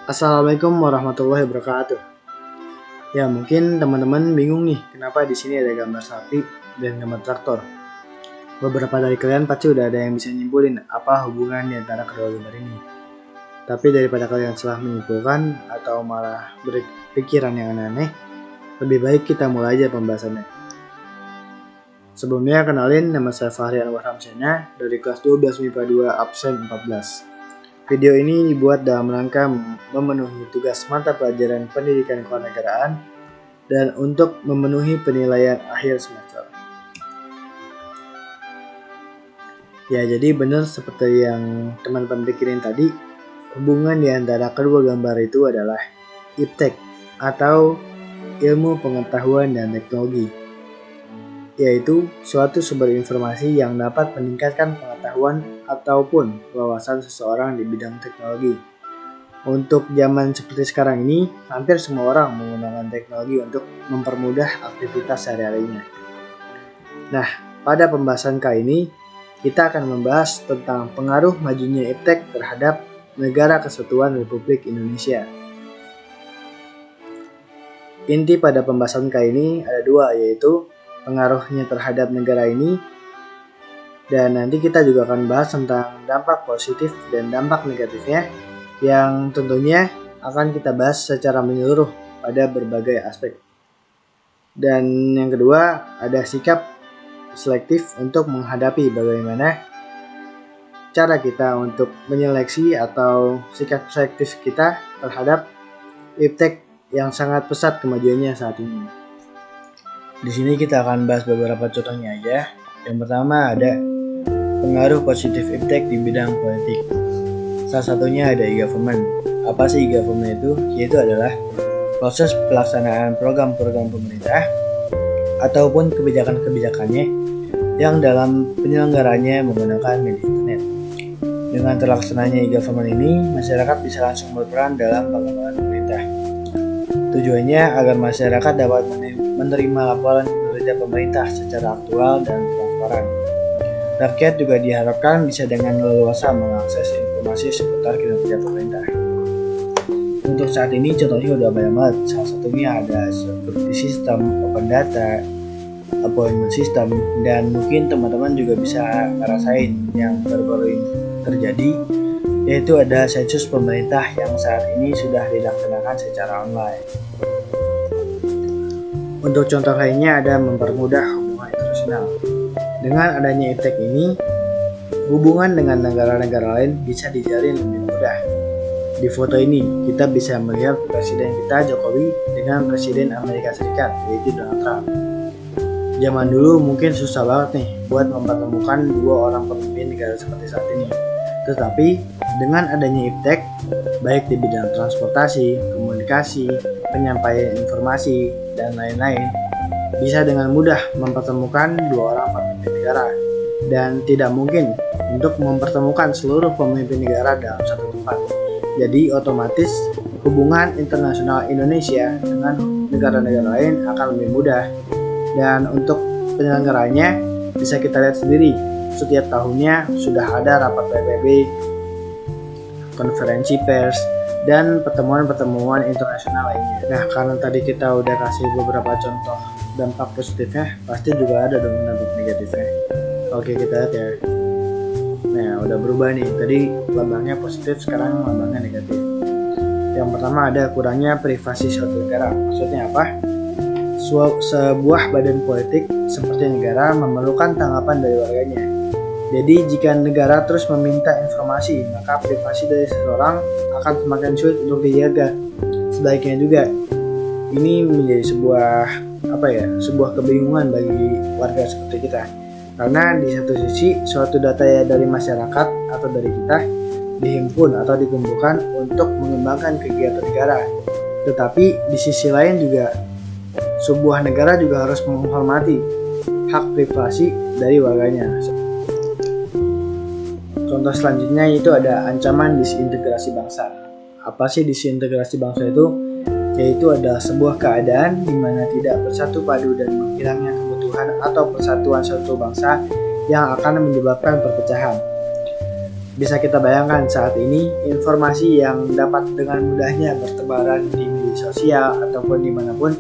Assalamualaikum warahmatullahi wabarakatuh. Ya, mungkin teman-teman bingung nih, kenapa di sini ada gambar sapi dan gambar traktor. Beberapa dari kalian pasti udah ada yang bisa nyimpulin apa hubungan di antara kedua gambar ini. Tapi daripada kalian salah menyimpulkan atau malah berpikiran yang aneh-aneh, lebih baik kita mulai aja pembahasannya. Sebelumnya kenalin, nama saya Fahri Anwar Hamsyana dari kelas 12 MIPA 2 absen 14. Video ini dibuat dalam rangka memenuhi tugas mata pelajaran pendidikan kewarganegaraan dan untuk memenuhi penilaian akhir semester. Ya, jadi benar seperti yang teman-teman pikirin tadi, hubungan di antara kedua gambar itu adalah iptek atau ilmu pengetahuan dan teknologi, yaitu suatu sumber informasi yang dapat meningkatkan pengetahuan ataupun wawasan seseorang di bidang teknologi. Untuk zaman seperti sekarang ini, hampir semua orang menggunakan teknologi untuk mempermudah aktivitas sehari-harinya. Nah, pada pembahasan kali ini, kita akan membahas tentang pengaruh majunya iptek terhadap Negara Kesatuan Republik Indonesia. Inti pada pembahasan kali ini ada dua, yaitu pengaruhnya terhadap negara ini, dan nanti kita juga akan bahas tentang dampak positif dan dampak negatifnya yang tentunya akan kita bahas secara menyeluruh pada berbagai aspek. Dan yang kedua, ada sikap selektif untuk menghadapi bagaimana cara kita untuk menyeleksi atau sikap selektif kita terhadap iptek yang sangat pesat kemajuannya saat ini. Di sini kita akan bahas beberapa contohnya aja. Yang pertama ada pengaruh positif iptek di bidang politik. Salah satunya ada e-government. Apa sih e-government itu? Yaitu adalah proses pelaksanaan program-program pemerintah ataupun kebijakan-kebijakannya yang dalam penyelenggaranya menggunakan media internet. Dengan terlaksananya e-government ini, masyarakat bisa langsung berperan dalam pengembangan pemerintah. Tujuannya agar masyarakat dapat menerima laporan kinerja pemerintah secara aktual dan transparan. Rakyat juga diharapkan bisa dengan leluasa mengakses informasi seputar kinerja pemerintah. Untuk saat ini contohnya udah banyak banget. Salah satunya ada seperti sistem open data, appointment system, dan mungkin teman-teman juga bisa ngerasain yang baru-baru ini terjadi, yaitu ada sensus pemerintah yang saat ini sudah dilaksanakan secara online. Untuk contoh lainnya ada mempermudah hubungan internasional. Dengan adanya iptek ini, hubungan dengan negara-negara lain bisa dijalin lebih mudah. Di foto ini, kita bisa melihat Presiden kita Jokowi dengan Presiden Amerika Serikat, yaitu Donald Trump. Zaman dulu mungkin susah banget nih buat mempertemukan dua orang pemimpin negara seperti saat ini. Tetapi dengan adanya iptek, baik di bidang transportasi, komunikasi, penyampaian informasi, dan lain-lain, bisa dengan mudah mempertemukan dua orang pemimpin negara, dan tidak mungkin untuk mempertemukan seluruh pemimpin negara dalam satu tempat. Jadi otomatis hubungan internasional Indonesia dengan negara-negara lain akan lebih mudah. Dan untuk penyelenggaranya bisa kita lihat sendiri, setiap tahunnya sudah ada rapat PBB, konferensi pers, dan pertemuan-pertemuan internasional lainnya. Nah, karena tadi kita udah kasih beberapa contoh dampak positifnya, pasti juga ada dong dampak negatifnya. Oke, kita lihat ya. Nah, udah berubah nih. Tadi lambangnya positif, sekarang lambangnya negatif. Yang pertama ada kurangnya privasi suatu negara. Maksudnya apa? Sebuah badan politik seperti negara memerlukan tanggapan dari warganya. Jadi jika negara terus meminta informasi, maka privasi dari seseorang akan semakin sulit untuk dijaga. Sebaliknya juga, ini menjadi sebuah kebingungan bagi warga seperti kita. Karena di satu sisi, suatu data dari masyarakat atau dari kita dihimpun atau dikumpulkan untuk mengembangkan kegiatan negara. Tetapi di sisi lain juga, sebuah negara juga harus menghormati hak privasi dari warganya. Contoh selanjutnya itu ada ancaman disintegrasi bangsa. Apa sih disintegrasi bangsa itu? Yaitu ada sebuah keadaan di mana tidak bersatu padu dan menghilangnya kebutuhan atau persatuan suatu bangsa yang akan menyebabkan perpecahan. Bisa kita bayangkan saat ini informasi yang dapat dengan mudahnya bertebaran di media sosial ataupun dimanapun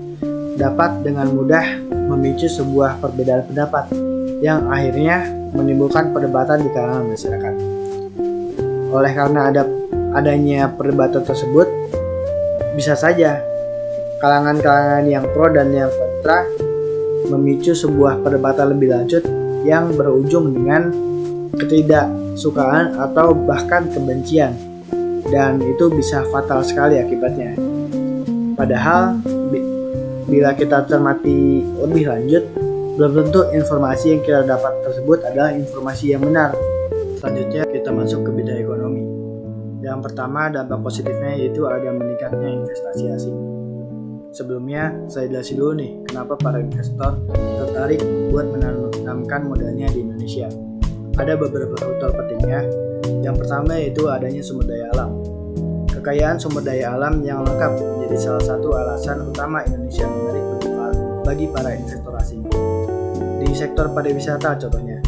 dapat dengan mudah memicu sebuah perbedaan pendapat yang akhirnya menimbulkan perdebatan di kalangan masyarakat. Oleh karena adanya perdebatan tersebut, bisa saja kalangan-kalangan yang pro dan yang kontra memicu sebuah perdebatan lebih lanjut yang berujung dengan ketidaksukaan atau bahkan kebencian, dan itu bisa fatal sekali akibatnya. Padahal bila kita cermati lebih lanjut, belum tentu informasi yang kita dapat tersebut adalah informasi yang benar. Selanjutnya kita masuk ke bidang ekonomi. Yang pertama, dampak positifnya yaitu ada meningkatnya investasi asing. Sebelumnya saya jelasin dulu nih kenapa para investor tertarik buat menanamkan modalnya di Indonesia. Ada beberapa faktor pentingnya. Yang pertama yaitu adanya sumber daya alam. Kekayaan sumber daya alam yang lengkap menjadi salah satu alasan utama Indonesia menarik bagi para investor asing. Di sektor pariwisata contohnya,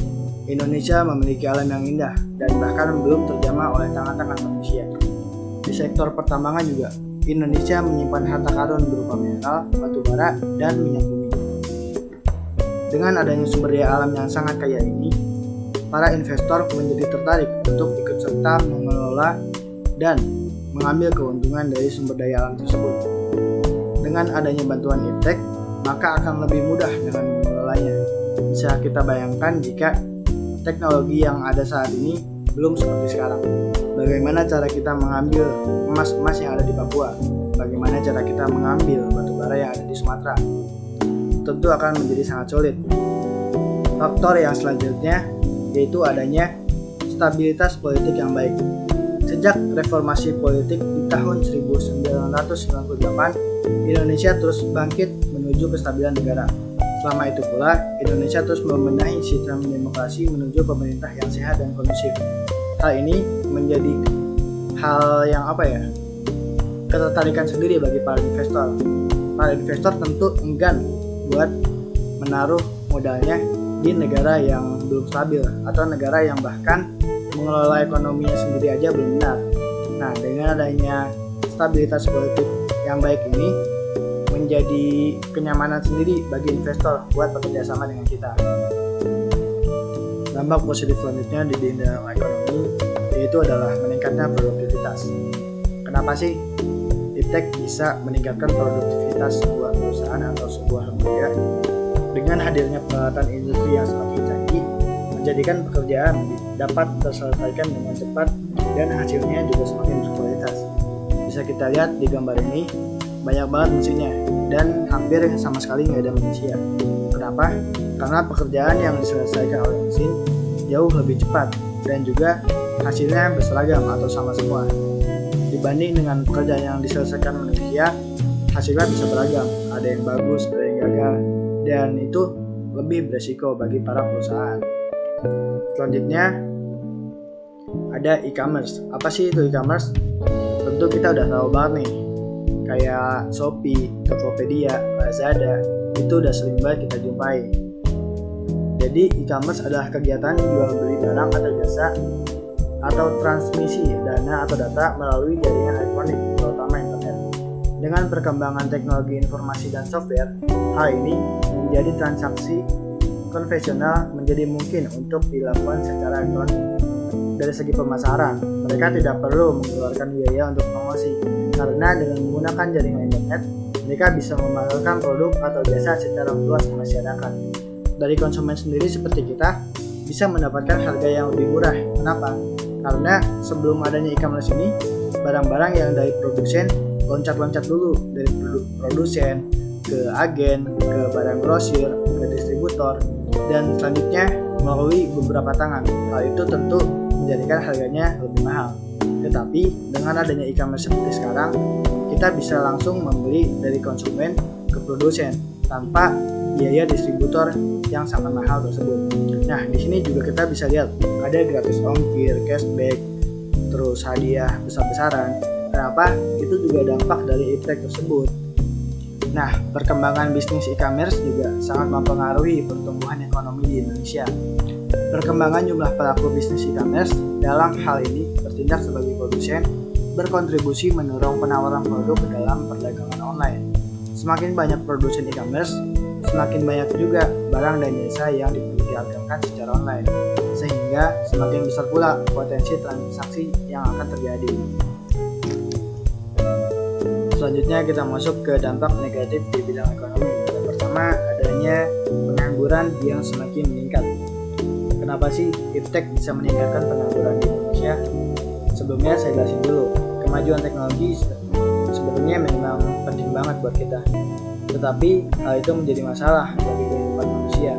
Indonesia memiliki alam yang indah dan bahkan belum terjamah oleh tangan-tangan manusia. Di sektor pertambangan juga, Indonesia menyimpan harta karun berupa mineral, batu bara, dan minyak bumi. Dengan adanya sumber daya alam yang sangat kaya ini, para investor menjadi tertarik untuk ikut serta mengelola dan mengambil keuntungan dari sumber daya alam tersebut. Dengan adanya bantuan IPTEK, maka akan lebih mudah dengan mengelolanya. Bisa kita bayangkan jika teknologi yang ada saat ini belum seperti sekarang. Bagaimana cara kita mengambil emas-emas yang ada di Papua? Bagaimana cara kita mengambil batu bara yang ada di Sumatera? Tentu akan menjadi sangat sulit. Faktor yang selanjutnya yaitu adanya stabilitas politik yang baik. Sejak reformasi politik di tahun 1998, Indonesia terus bangkit menuju kestabilan negara. Selama itu pula, Indonesia terus membenahi sistem demokrasi menuju pemerintah yang sehat dan kondusif. Hal ini menjadi hal yang ketertarikan sendiri bagi para investor. Para investor tentu enggan buat menaruh modalnya di negara yang belum stabil atau negara yang bahkan mengelola ekonominya sendiri aja belum benar. Nah, dengan adanya stabilitas politik yang baik ini menjadi kenyamanan sendiri bagi investor buat bekerja sama dengan kita. Dampak positif selanjutnya di bidang ekonomi yaitu adalah meningkatnya produktivitas. Kenapa sih IPTEK bisa meningkatkan produktivitas sebuah perusahaan atau sebuah lembaga? Dengan hadirnya peralatan industri yang semakin canggih, menjadikan pekerjaan dapat terselesaikan dengan cepat dan hasilnya juga semakin berkualitas. Bisa kita lihat di gambar ini, banyak banget mesinnya dan hampir sama sekali nggak ada manusia. Kenapa? Karena pekerjaan yang diselesaikan oleh mesin jauh lebih cepat dan juga hasilnya berseragam atau sama semua. Dibanding dengan pekerjaan yang diselesaikan manusia, hasilnya bisa beragam. Ada yang bagus, ada yang gagal, dan itu lebih beresiko bagi para perusahaan. Selanjutnya ada e-commerce. Apa sih itu e-commerce? Tentu kita udah tahu banget nih, kayak Shopee, Tokopedia, Lazada, itu udah sering banget kita jumpai. Jadi e-commerce adalah kegiatan jual beli barang atau jasa atau transmisi dana atau data melalui jaringan elektronik, terutama internet. Dengan perkembangan teknologi informasi dan software, hal ini menjadi transaksi konvensional menjadi mungkin untuk dilakukan secara elektronik. Dari segi pemasaran, mereka tidak perlu mengeluarkan biaya untuk promosi, karena dengan menggunakan jaringan internet, mereka bisa memasarkan produk atau jasa secara luas ke masyarakat. Dari konsumen sendiri seperti kita, bisa mendapatkan harga yang lebih murah. Kenapa? Karena sebelum adanya e-commerce ini, barang-barang yang dari produsen loncat-loncat dulu dari produsen ke agen, ke barang grosir, ke distributor, dan selanjutnya melalui beberapa tangan. Hal itu tentu menjadikan harganya lebih mahal. Tetapi dengan adanya e-commerce seperti sekarang, kita bisa langsung membeli dari konsumen ke produsen tanpa biaya distributor yang sangat mahal tersebut. Nah, di sini juga kita bisa lihat ada gratis ongkir, cashback, terus hadiah besar-besaran. Kenapa? Itu juga dampak dari IPTEK tersebut. Nah, perkembangan bisnis e-commerce juga sangat mempengaruhi pertumbuhan ekonomi di Indonesia. Perkembangan jumlah pelaku bisnis e-commerce dalam hal ini bertindak sebagai produsen berkontribusi mendorong penawaran produk ke dalam perdagangan online. Semakin banyak produsen e-commerce, semakin banyak juga barang dan jasa yang diperdagangkan secara online, sehingga semakin besar pula potensi transaksi yang akan terjadi. Selanjutnya kita masuk ke dampak negatif di bidang ekonomi. Yang pertama, adanya pengangguran yang semakin meningkat. Kenapa sih Iptek bisa meningkatkan pengangguran di Indonesia? Sebelumnya saya jelasin dulu, kemajuan teknologi sebenarnya memang penting banget buat kita. Tetapi hal itu menjadi masalah bagi kehidupan manusia,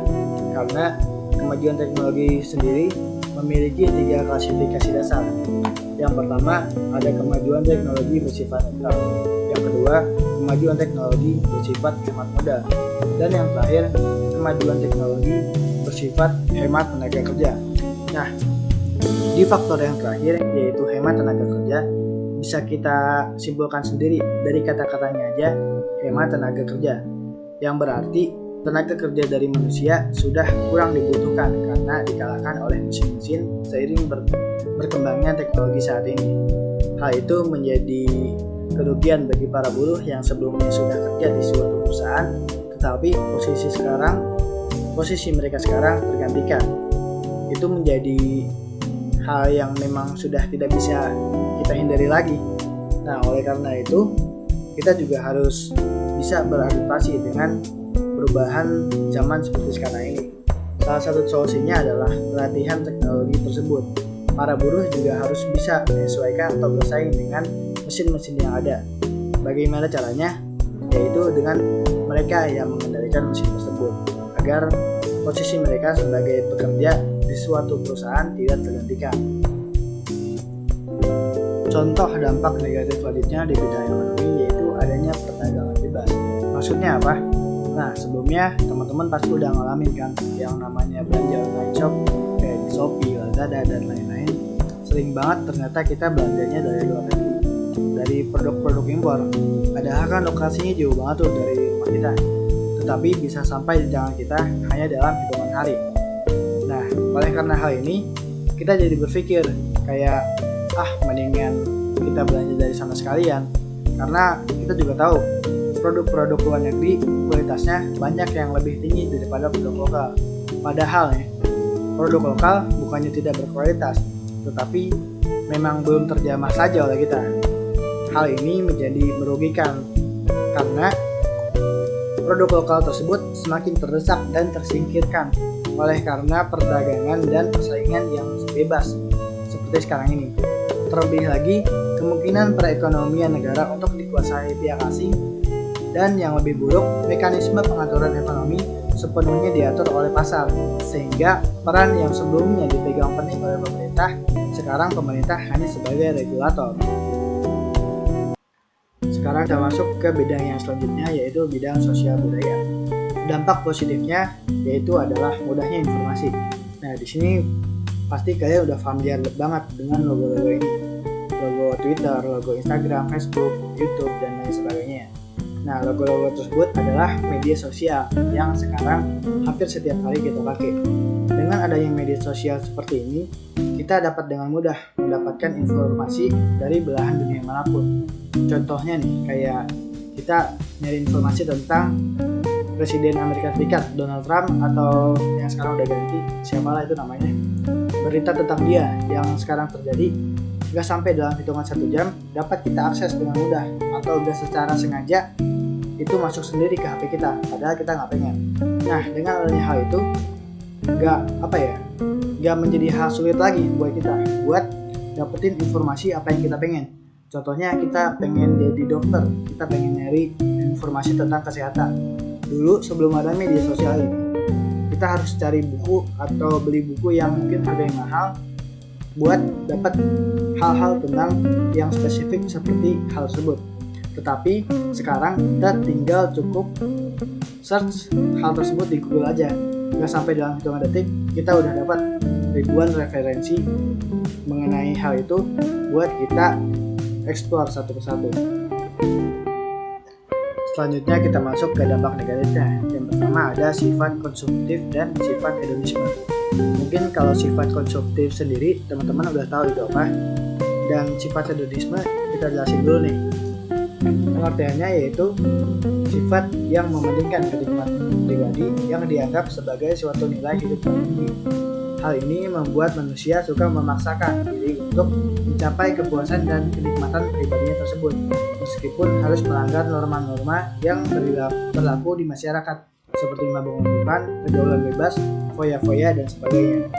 karena kemajuan teknologi sendiri memiliki 3 klasifikasi dasar. Yang pertama, ada kemajuan teknologi bersifat netral. Yang kedua, kemajuan teknologi bersifat hemat modal. Dan yang terakhir, kemajuan teknologi bersifat hemat tenaga kerja. Nah, di faktor yang terakhir, yaitu hemat tenaga kerja, bisa kita simpulkan sendiri dari kata-katanya aja, hemat tenaga kerja, yang berarti tenaga kerja dari manusia sudah kurang dibutuhkan karena dikalahkan oleh mesin-mesin seiring berkembangnya teknologi saat ini. Hal itu menjadi kerugian bagi para buruh yang sebelumnya sudah kerja di suatu perusahaan, tetapi posisi mereka sekarang tergantikan. Itu menjadi hal yang memang sudah tidak bisa kita hindari lagi. Nah, oleh karena itu, kita juga harus bisa beradaptasi dengan perubahan zaman seperti sekarang ini. Salah satu solusinya adalah pelatihan teknologi tersebut. Para buruh juga harus bisa menyesuaikan atau bersaing dengan mesin-mesin yang ada. Bagaimana caranya? Yaitu dengan mereka yang mengendalikan mesin tersebut, agar posisi mereka sebagai pekerja di suatu perusahaan tidak tergantikan. Contoh dampak negatif selanjutnya di bidang ekonomi yaitu adanya perdagangan bebas. Maksudnya apa? Nah, sebelumnya teman-teman pasti udah ngalamin kan yang namanya belanja online shop kayak di Shopee, Lazada, dan lain-lain. Sering banget ternyata kita belanjanya dari luar negeri, dari produk-produk impor. Padahal kan lokasinya jauh banget tuh dari rumah kita, tetapi bisa sampai di tangan kita hanya dalam hitungan hari. Nah, oleh karena hal ini, kita jadi berpikir kayak mendingan kita belanja dari sana sekalian, karena kita juga tahu produk-produk luar negeri kualitasnya banyak yang lebih tinggi daripada produk lokal. Padahal nih, produk lokal bukannya tidak berkualitas, tetapi memang belum terjamah saja oleh kita. Hal ini menjadi merugikan karena produk lokal tersebut semakin terdesak dan tersingkirkan oleh karena perdagangan dan persaingan yang bebas seperti sekarang ini. Terlebih lagi, kemungkinan perekonomian negara untuk dikuasai pihak asing, dan yang lebih buruk, mekanisme pengaturan ekonomi sepenuhnya diatur oleh pasar, sehingga peran yang sebelumnya dipegang penting oleh pemerintah, sekarang pemerintah hanya sebagai regulator. Sekarang kita masuk ke bidang yang selanjutnya, yaitu bidang sosial budaya. Dampak positifnya yaitu adalah mudahnya informasi. Nah, di sini pasti kalian udah familiar banget dengan logo-logo ini. Logo Twitter, logo Instagram, Facebook, YouTube, dan lain sebagainya. Nah, logo-logo tersebut adalah media sosial yang sekarang hampir setiap hari kita pakai. Dengan adanya media sosial seperti ini, kita dapat dengan mudah mendapatkan informasi dari belahan dunia manapun. Contohnya nih, kayak kita nyari informasi tentang Presiden Amerika Serikat, Donald Trump, atau yang sekarang udah ganti, siapalah itu namanya. Berita tentang dia yang sekarang terjadi, nggak sampai dalam hitungan 1 jam dapat kita akses dengan mudah, atau udah secara sengaja itu masuk sendiri ke HP kita, padahal kita nggak pengen. Nah, dengan adanya hal itu nggak menjadi hal sulit lagi buat kita buat dapetin informasi apa yang kita pengen. Contohnya kita pengen jadi dokter, kita pengen nyari informasi tentang kesehatan. Dulu sebelum ada media sosial ini, kita harus cari buku atau beli buku yang mungkin harganya mahal buat dapat hal-hal tentang yang spesifik seperti hal tersebut. Tetapi sekarang kita tinggal cukup search hal tersebut di Google aja. Nggak sampai dalam hitungan detik kita udah dapat ribuan referensi mengenai hal itu buat kita explore satu persatu. Selanjutnya kita masuk ke dampak negatifnya. Yang pertama ada sifat konsumtif dan sifat hedonisme. Mungkin kalau sifat konsumtif sendiri teman-teman udah tahu itu apa. Dan sifat hedonisme kita jelasin dulu nih. Pengertiannya yaitu sifat yang mementingkan kenikmatan pribadi yang dianggap sebagai suatu nilai hidup tertinggi. Hal ini membuat manusia suka memaksakan diri untuk mencapai kepuasan dan kenikmatan pribadinya tersebut, meskipun harus melanggar norma-norma yang berlaku di masyarakat, seperti mabuk-mabukan, pergaulan bebas, foya-foya, dan sebagainya.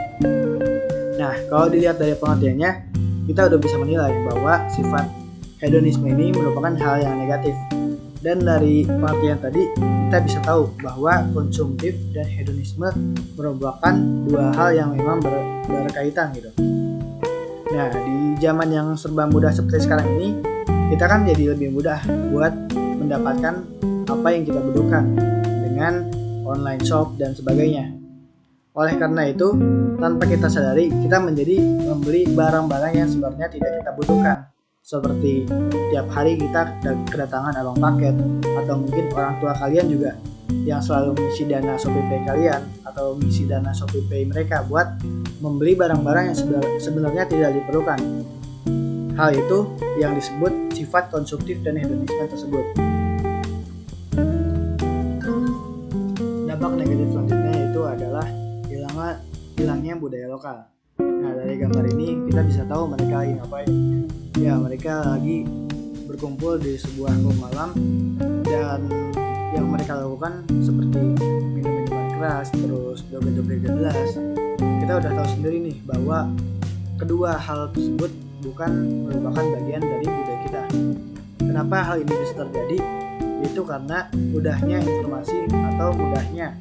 Nah, kalau dilihat dari pengertiannya, kita udah bisa menilai bahwa sifat hedonisme ini merupakan hal yang negatif. Dan dari pengertian tadi, kita bisa tahu bahwa konsumtif dan hedonisme merupakan dua hal yang memang berkaitan gitu. Nah, di zaman yang serba mudah seperti sekarang ini, kita kan jadi lebih mudah buat mendapatkan apa yang kita butuhkan dengan online shop dan sebagainya. Oleh karena itu, tanpa kita sadari, kita menjadi membeli barang-barang yang sebenarnya tidak kita butuhkan. Seperti tiap hari kita kedatangan abang paket, atau mungkin orang tua kalian juga yang selalu mengisi dana ShopeePay kalian atau mengisi dana ShopeePay mereka buat membeli barang-barang yang sebenarnya tidak diperlukan. Hal itu yang disebut sifat konsumtif dan hedonisme tersebut. Dampak negatif selanjutnya yaitu adalah hilangnya budaya lokal. Nah, dari gambar ini kita bisa tahu mereka lagi ngapain. Ya, mereka lagi berkumpul di sebuah klub malam, dan yang mereka lakukan seperti minum-minuman keras, terus joget-joget jelas. Kita udah tahu sendiri nih bahwa kedua hal tersebut bukan merupakan bagian dari budaya kita. Kenapa hal ini bisa terjadi? Yaitu karena mudahnya informasi atau mudahnya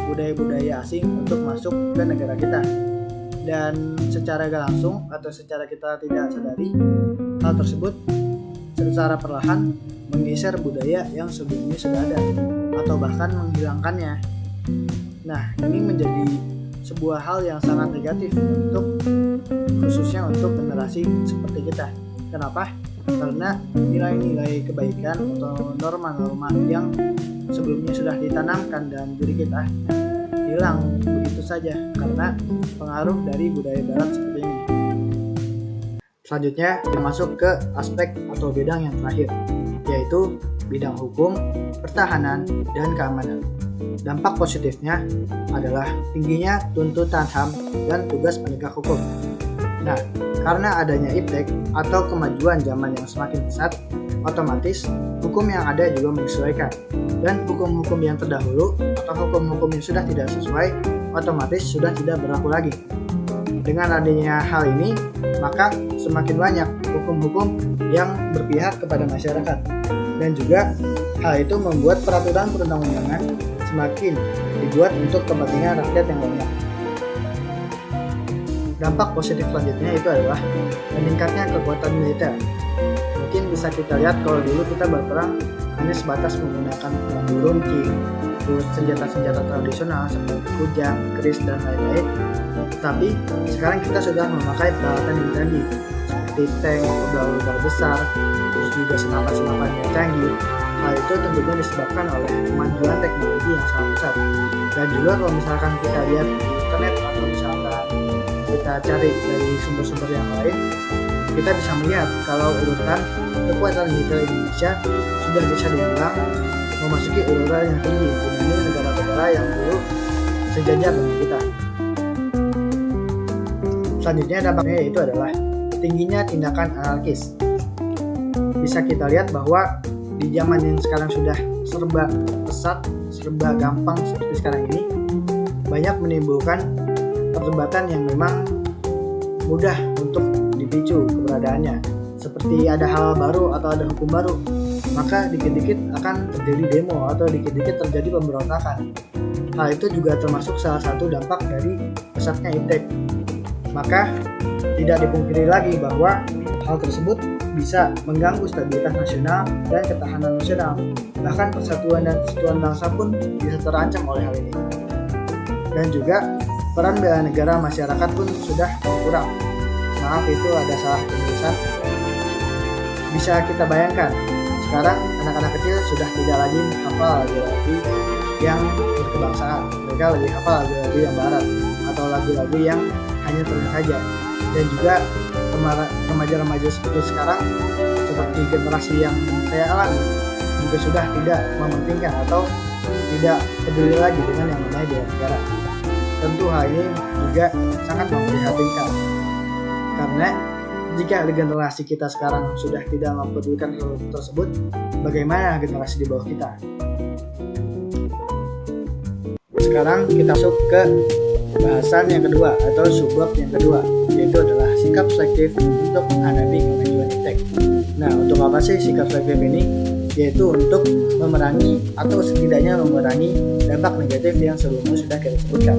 budaya-budaya asing untuk masuk ke negara kita. Dan secara gak langsung atau secara kita tidak sadari, hal tersebut secara perlahan menggeser budaya yang sebelumnya sudah ada atau bahkan menghilangkannya. Nah, ini menjadi sebuah hal yang sangat negatif khususnya untuk generasi seperti kita. Kenapa? Karena nilai-nilai kebaikan atau norma-norma yang sebelumnya sudah ditanamkan dalam diri kita hilang begitu saja karena pengaruh dari budaya barat seperti ini. Selanjutnya kita masuk ke aspek atau bidang yang terakhir, yaitu bidang hukum, pertahanan, dan keamanan. Dampak positifnya adalah tingginya tuntutan HAM dan tugas penegak hukum. Nah, karena adanya iptek atau kemajuan zaman yang semakin pesat, otomatis hukum yang ada juga menyesuaikan, dan hukum-hukum yang terdahulu atau hukum-hukum yang sudah tidak sesuai otomatis sudah tidak berlaku lagi. Dengan adanya hal ini, maka semakin banyak hukum-hukum yang berpihak kepada masyarakat, dan juga hal itu membuat peraturan perundang-undangan semakin dibuat untuk kepentingan rakyat yang banyak. Dampak positif selanjutnya itu adalah meningkatnya kekuatan militer. Mungkin bisa kita lihat kalau dulu kita berperang hanya sebatas menggunakan bambu runcing, terus senjata-senjata tradisional seperti kujang, keris, dan lain-lain. Tetapi sekarang kita sudah memakai peralatan yang canggih seperti tank, rudal besar, terus juga senapan-senapan yang canggih. Hal itu tentunya disebabkan oleh kemajuan teknologi yang sangat besar. Dan juga kalau misalkan kita lihat di internet atau misalkan kita cari dari sumber-sumber yang lain, kita bisa melihat kalau urutan kekuatan militer Indonesia sudah bisa dibilang memasuki urutan yang tinggi dibanding negara-negara yang dulu sejajar dengan kita. Selanjutnya dampaknya yaitu adalah tingginya tindakan anarkis. Bisa kita lihat bahwa di zaman yang sekarang sudah serba pesat, serba gampang seperti sekarang ini, banyak menimbulkan perdebatan yang memang mudah untuk dipicu keberadaannya. Seperti ada hal baru atau ada hukum baru, maka dikit-dikit akan terjadi demo atau dikit-dikit terjadi pemberontakan. Hal itu juga termasuk salah satu dampak dari pesatnya iptek. Maka tidak dipungkiri lagi bahwa hal tersebut bisa mengganggu stabilitas nasional dan ketahanan nasional. Bahkan persatuan dan kesatuan bangsa pun bisa terancam oleh hal ini. Dan juga peran bela negara masyarakat pun sudah berkurang. Maaf, itu ada salah penulisan. Bisa kita bayangkan, sekarang anak-anak kecil sudah tidak lagi hafal lagu-lagu yang berkebangsaan. Mereka lebih hafal lagu-lagu yang barat lagu-lagu yang hanya tren saja. Dan juga remaja-remaja seperti sekarang, seperti generasi yang saya alami, juga sudah tidak mementingkan atau tidak peduli lagi dengan yang namanya bela negara. Tentu hal ini juga sangat memprihatinkan, karena jika generasi kita sekarang sudah tidak mempedulikan hal tersebut, bagaimana generasi di bawah kita? Sekarang kita masuk ke bahasan yang kedua atau subbab yang kedua, yaitu adalah sikap selektif untuk menghadapi kemajuan iptek. Nah, untuk apa sih sikap selektif ini? Yaitu untuk memerangi atau setidaknya mengurangi dampak negatif yang sebelumnya sudah kita sebutkan.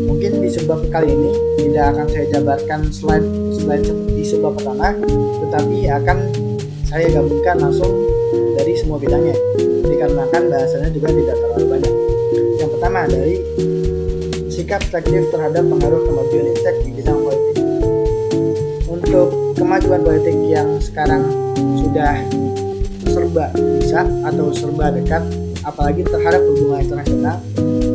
Mungkin di subbab kali ini tidak akan saya jabarkan slide seperti subbab pertama, tetapi akan saya gabungkan langsung dari semua bidangnya, dikarenakan bahasanya juga tidak terlalu banyak. Yang pertama dari sikap selektif terhadap pengaruh kemajuan iptek di bidang politik. Untuk kemajuan politik yang sekarang sudah serba bisa atau serba dekat, apalagi terhadap hubungan internasional,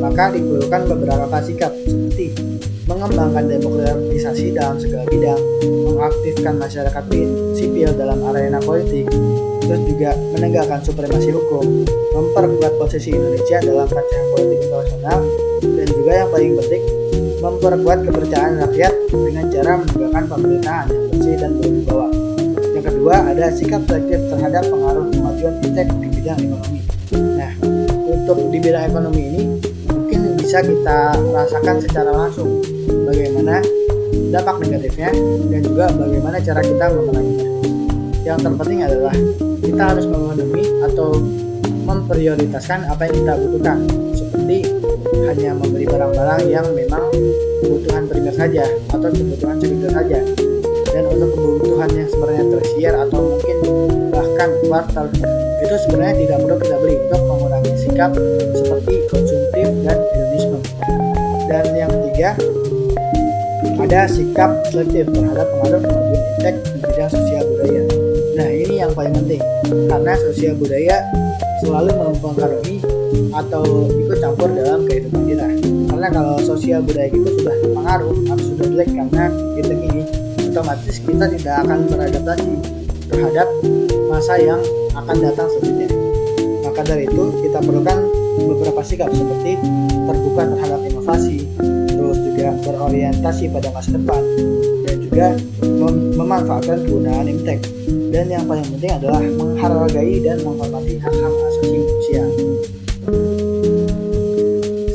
maka diperlukan beberapa sikap seperti mengembangkan demokratisasi dalam segala bidang, mengaktifkan masyarakat sipil dalam arena politik, terus juga menegakkan supremasi hukum, memperkuat posisi Indonesia dalam kancah politik internasional, dan juga yang paling penting memperkuat kepercayaan rakyat dengan cara menegakkan pemerintahan yang bersih dan berwibawa. Yang kedua ada sikap selektif terhadap pengaruh kemajuan iptek di bidang ekonomi. Nah, untuk di bidang ekonomi ini mungkin bisa kita rasakan secara langsung bagaimana dampak negatifnya dan juga bagaimana cara kita memeranginya. Yang terpenting adalah kita harus memenuhi atau memprioritaskan apa yang kita butuhkan, seperti hanya membeli barang-barang yang memang kebutuhan primer saja atau kebutuhan sekunder saja. Dan untuk kebutuhan yang sebenarnya tersier atau mungkin bahkan kuartal, itu sebenarnya tidak perlu kita beli untuk mengurangi sikap seperti konsumtif dan hedonisme. Dan yang ketiga ada sikap selektif terhadap pengaruh kemajuan iptek di bidang sosial budaya. Nah, ini yang paling penting, karena sosial budaya selalu mempengaruhi atau ikut campur dalam kehidupan kita. Karena kalau sosial budaya kita sudah terpengaruh atau sudah jelek karena iptek ini, otomatis kita tidak akan beradaptasi terhadap masa yang akan datang selanjutnya. Maka dari itu kita perlukan beberapa sikap seperti terbuka terhadap inovasi, terus juga berorientasi pada masa depan, dan juga memanfaatkan kegunaan iptek. Dan yang paling penting adalah menghargai dan menghormati hak-hak asasi manusia.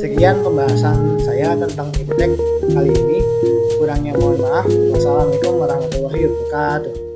Sekian pembahasan saya tentang iptek kali ini. Kurangnya mohon maaf. Wassalamualaikum warahmatullahi wabarakatuh.